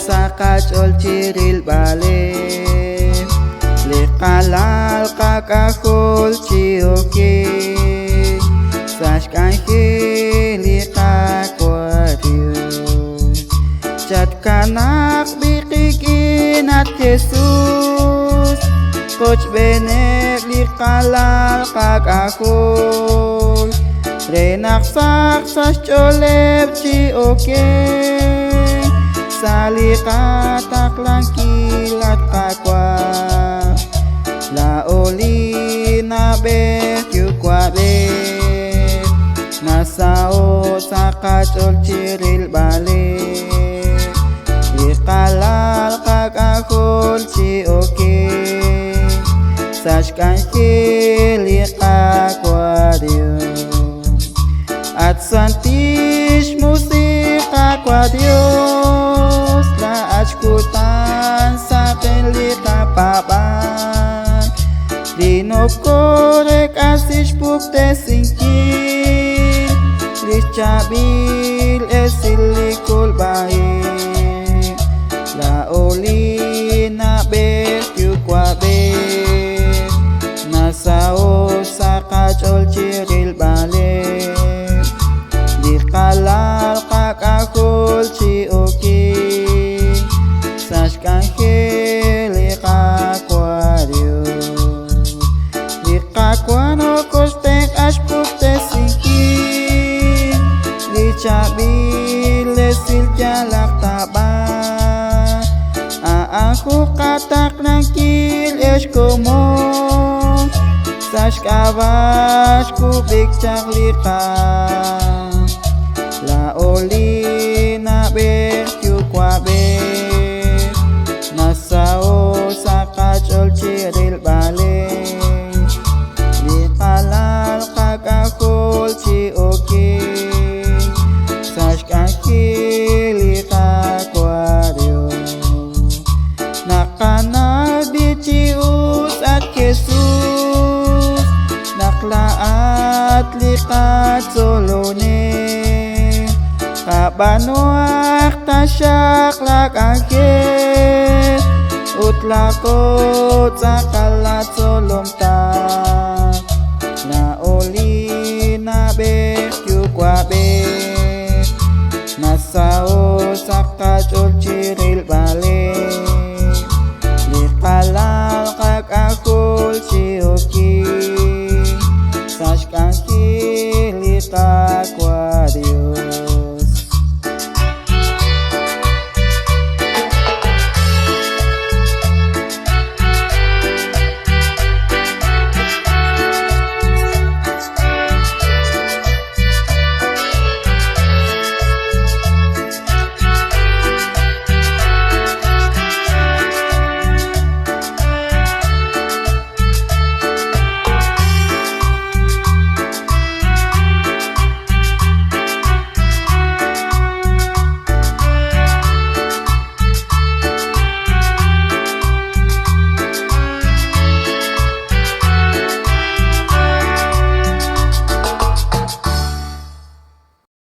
sakachol chiril bale liqalal kakahol chioke sashkanji liqakwario chat kanak biqikin at Jesus coach benek liqalal kakahol renaksak sascholep chioke salikatak lang kilat kakwa Laa'o lina'b'eej Yuwa'b'eej nasao sakachol chiril bale liqalal kakahol chioke sashkanji liqakwario at santish musika kwa Dios la ashkutan sa akin likapaban dinokore kasish pukte singkil richabil esilikul baik Laa'o lina'b'eej Yuwa'b'eej nasao sakachol chiril bale liqalal kakahol chioke sashkanji liqakwario liqakwano kostek ashpukte singkil lichabil lesil jalak taban aanku katak nangkil eshkomon sashkabash kubik chak liqa Laa'o lina'b'eej Yuwa'b'eej nasao sakachol chiril bale liqalal kakahol chioke sashkanji liqakwario nakanagbichius at Jesus naklaat liqat solone kabanoak tasyak lakangke utlakot sakalat solomta Laa'o lina'b'eej Yuwa'b'eej nasao sakachol